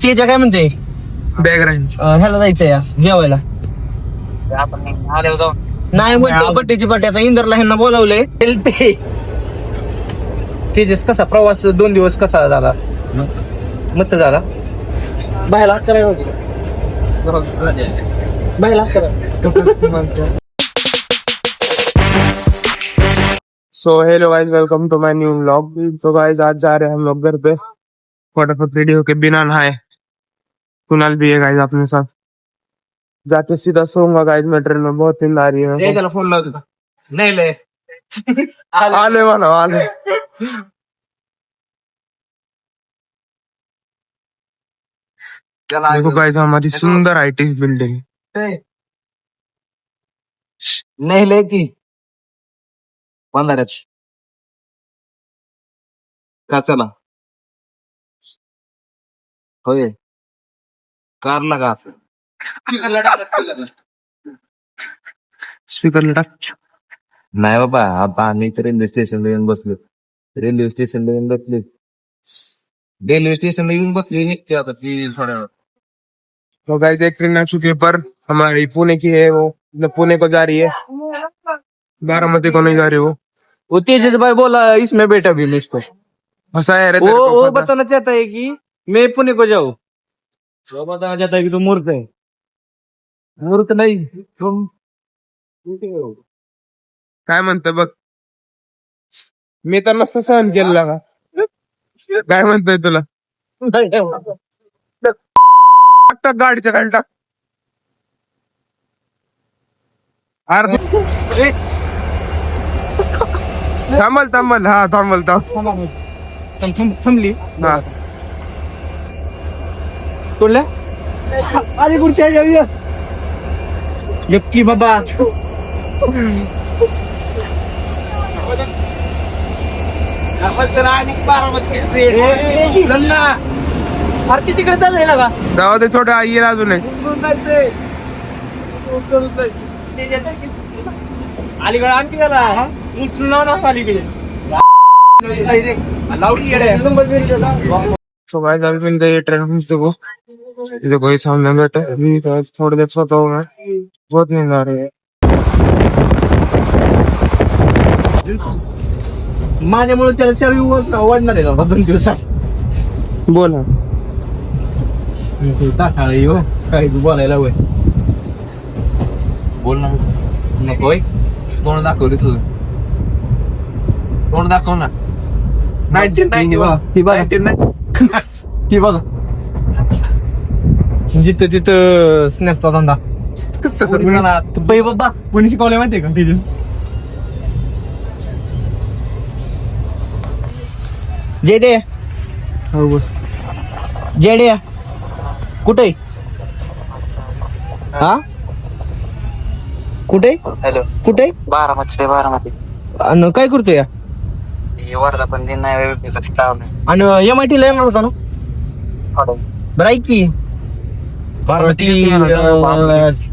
तेजा काय म्हणते bag range ह्याला जायचंय या जेवायला आपण आल्यावर जाऊ. नाही म्हणतो बड्डेची पार्टी आता इंदरला ह्यांना बोलावलंय तेजस कसा प्रवास 2 दिवस कसा झाला मस्त झाला बाहेर हात करायला बाहेर हात करा so hello guys, welcome to my new vlog. तो गाइस आज जा रहे हैं हम लोग घर पे, फटाफट रेडी होके बिना नहाए। कुणाल भी है गाइस अपने साथ। जाके सीधा सोऊंगा गाइस मैं ट्रेन में, बहुत नींद आ रही है। त्याला फोन लावतो नाही लय आले वाला आले। देखो गाइस हमारी सुंदर आईटी बिल्डिंग। नाही लय की पंधराच कशाला होय कारला का असं स्पीकर टाक। नाही बाबा, आता आम्ही तर रेल्वे स्टेशनला येऊन बसलो. रेल्वे स्टेशनला येऊन बसले. रेल्वे स्टेशनला येऊन बसले निघते आता ती थोड्या वेळात. तो गाइस एक ट्रेन आ चुकी है, पर हमारी पुणे की है, वो पुणे को जा रही है, बारामती को नहीं जा रही वो तेजस भाई बोला इसमें बैठा भी मैं इसको फंसाया है। वो बताना चाहता है कि मैं पुणे को जाऊँ। वो बताना चाहता है कि तुम मूर्ख है। मूर्ख नहीं तुम काय म्हणतं बघ, मी तर नसतं सहन केलं का? काय म्हणतोय तुला? टाक गाडीच्या खाली टाक। अरे थांबल हा थांबल थांबली हा कोणला अरे पुढच्या जाऊया यक्की बाबा अरे किती तिकडे चाललंय ना का जाऊ दे, छोट्या आई अजून आहे। अलीकडे आणखी त्याला उचलून लाव ना अलीकडे तो गाइस अभी मैं ये ट्रेन में देखो, ये देखो ये सामने बैठा है। अभी थोड़ी देर सोता हूँ मैं, बहुत नींद आ रही है। माझ्यामुळे त्याला 4 दिवस वाढणार आहे का 2 दिवसात बोला चाकाळी हो काही तू बोलायला होय बोल ना. नकोय तोंड दाखव रे तुझं. तोंड दाखव ना. 1990 ती बघा जिथं तिथं स्नॅपचा धंदा बाई बाबा कोणी शिकवले माहितीये का तिथे जय दे जय दे कुठे हा कुठे हॅलो, कुठे बारामती आणि काय करतोय या हे वर्धा पण दिन नाही आणि MIT ला येणार होता ना बरं ऐक की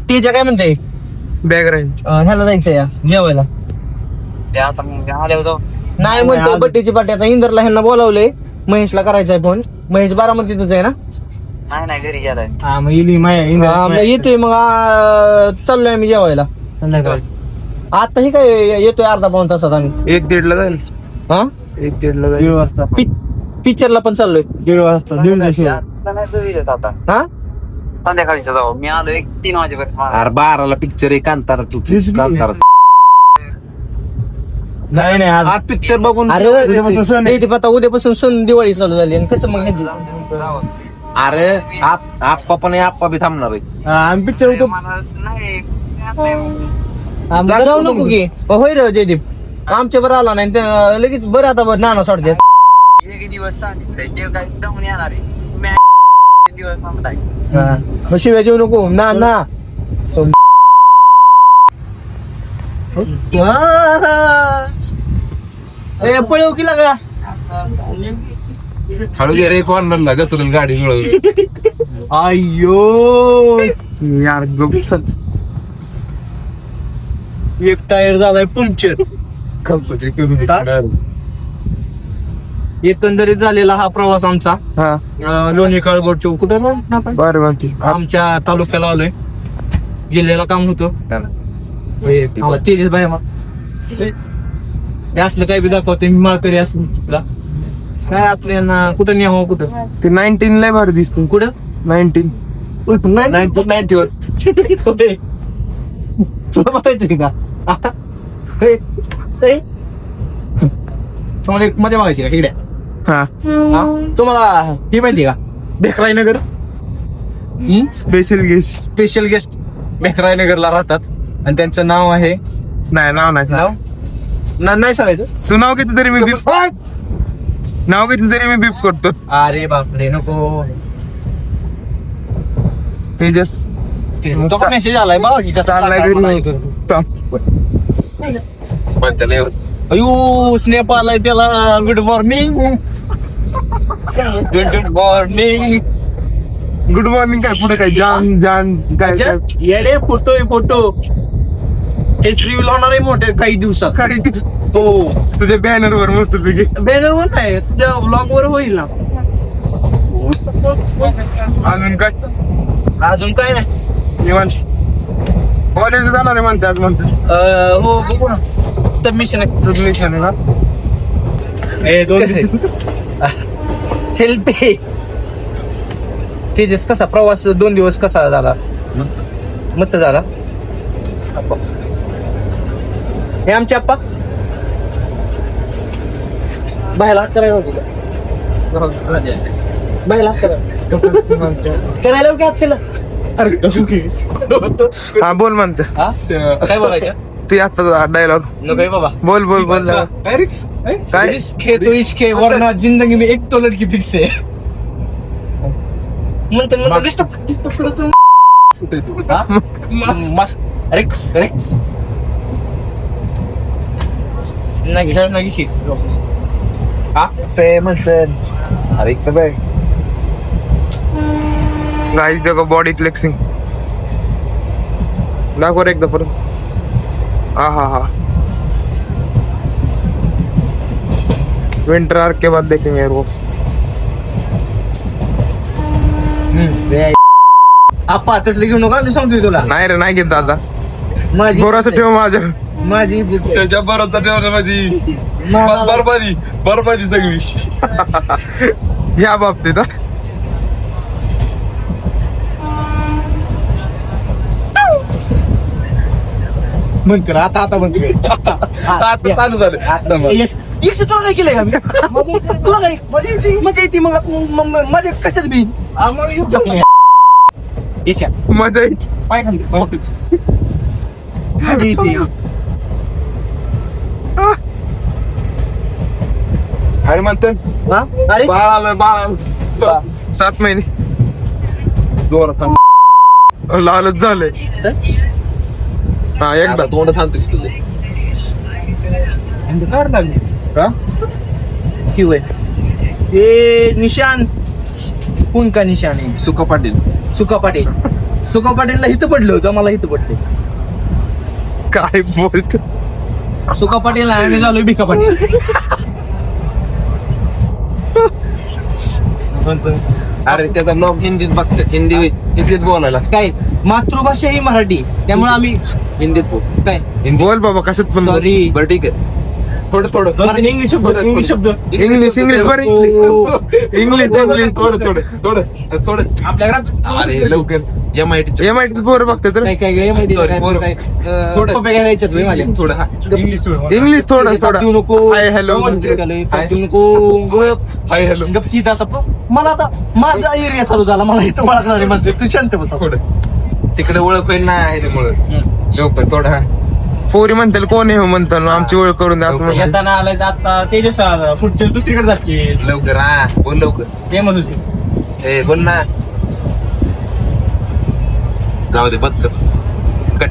तेजा काय म्हणते बॅग रेंज ह्याला जायचंय या जेवायला आल्यावर जाऊ. नाही म्हणतो बड्डेची पार्टी आता इंदरला ह्यांना बोलावलंय महेशला करायचंय फोन महेश बारामतीतच आहे ना नाही घरी गेलाय. हा मग येतोय मग चाललोय आम्ही जेवायला संध्याकाळी आता ही काय येतोय अर्धा पाऊण तासात आम्ही 1-1:30 ला जाईल। हा 1-1:30 ला 1:30 वाजता पिक्चरला पण चाललोय 1:30 वाजता आता नाही घरी येत आता. हा संध्याकाळीच जाऊ. मी आलो 3 वाजेपर्यंत. अरे 12ला पिक्चर आहे कांतारा. तू कांतारा नाही आज पिक्चर बघून अरे पता उद्यापासून सण दिवाळी चालू झाली आणि कसं मग ह्याची अरे आप्पा पण आप्पा बी थांबणार आहे. आम्ही पिक्चर होतो मला नाही जाऊ नको की होय रे जयदीप आमच्या बरं आला नाही तर लगेच बरं आता बरं नाना सोडतात एक दिवस सांगितलंय ते काय जाऊन येणार आहे. दिवस थांबलाय. शिव्या जेवू नको ना ना पळव की लागा हळू घे रे कॉर्नरला घसरून गाडी अय्यो यार एक टायर झालाय पंक्चर एकंदरीत झालेला हा प्रवास आमचा हा लोणी काळगोडच्या कुठं ना आपण? बरं म्हणते आमच्या तालुक्याला आलोय. जिल्ह्याला काम होतं. तेजस भाई मग हे असलं काय बी दाखवते मी माळकरी असलं तुला काय आपल्याला कुठं न्यावं कुठं ते 19 लय भारी दिसतो. कुठं 19 1990 तुला बघायचंय का तुम्हाला एक मजा बघायची का इकडे हा तुम्हाला ही माहिती का बेकराई नगर स्पेशल गेस्ट स्पेशल गेस्ट बेकराई नगरला राहतात आणि त्यांचं नाव आहे नाही नाव नाही नाही सांगायचं तू नाव घेतलं तरी मी बीप नाव घेतलं तरी मी बीप करतो. अरे बापरे नको तेजस मेसेज आलाय बघा की कसा चाललाय घरी अयो स्नेप आलाय त्याला good morning good morning good morning काय पुढे काय जान जान काय काय येडे फोटो हेच रिव्हिल होणार आहे मोठे काही दिवसात काही ते- हो तुझ्या बॅनर वर मस्त पैकी बॅनर वर नाही तुझ्या ब्लॉग वर होईल ना अजून काय अजून काय नाही निवांत कॉलेज जाणार आहे म्हणते आज म्हणते हो बघू ना सबमिशन आहे सबमिशन आहे ना ए दोन सेल्फी तेजस कसा प्रवास 2 दिवस कसा झाला मस्त झाला हे आमचे आप्पा बाहेर हात करायला बाहेर हात करायला काय हात केलं हा बोल म्हणते काय बोलायचं ते आता डायलॉग नको बाबा बोल बोल बोल काय इश्क है तो इश्क है वरना जिंदगी में एक तो लड़की फिक्स है रेक्स रेक्स नाही से म्हणतात अरे बघ गाईज देखो बॉडी फ्लेक्सिंग दाखव रे एकदा परत हा हा हा विंटर आर्क के बाद देखेंगे वो आप्पा तसले घेऊ नका मी सांगतोय तुला नाही रे नाही घेत दादा माझी थोडस ठेव माझ्या माझी त्याच्या बरोबर ठेवलं माझी बरबादी सगळी या बाबतीत हा. बंद कर आता बंद कर आता चालू झालं यश यश तुला काय केलंय का मी? तुला काय म्हणजे ती मग माझे कशात बी यशा मजा येईल पाय खाली खाली येते अरे म्हणतात हा? अरे बाळाला 7 महिने जोरात लालच झालंय हा एकदा तोंड सांगतोस तुझे अंधकार लागले का किंवा ते निशान कोण का निशान आहे सुका पाटील सुका पाटीलला इथं पडलं होतं मला इथं पडले काय बोलत सुका पाटील आम्ही झालो भिका पाटील अरे त्याचा ब्लॉग हिंदीत बघतात हिंदीत बोलायला काय मातृभाषा ही मराठी त्यामुळे आम्ही हिंदीत बोल काय बोल बाबा कशात पण बोल. सॉरी बरं ठीक आहे थोडं इंग्लिश शब्द इंग्लिश बरं इंग्लिश थोडं आपल्याकडे अरे लवकर MIT MIT पोरं बघते तर काय माहिती Sorry, बरोबर. थोडं घ्यायच्यात होय माझ्या थोडं हा इंग्लिश थोडं देऊ थोडं नको हाय हॅलो देऊ नको हाय हॅलो गप की आता मला आता माझा एरिया चालू झाला मला इथं ओळखणार आहे म्हणजे तू शांत बसा थोडं तिकडे ओळख होईल ना ह्याच्यामुळं लवकर थोडं हा पोरी म्हणतील कोण आहे हो म्हणतात आमची ओळख करून द्या असं म्हणतात. येताना आलाय आता तेजस पुढच्या दुसरीकडे जाते लवकर हा बोल लवकर ते म्हणत होते ए बोल ना जाऊ दे बंद कर कट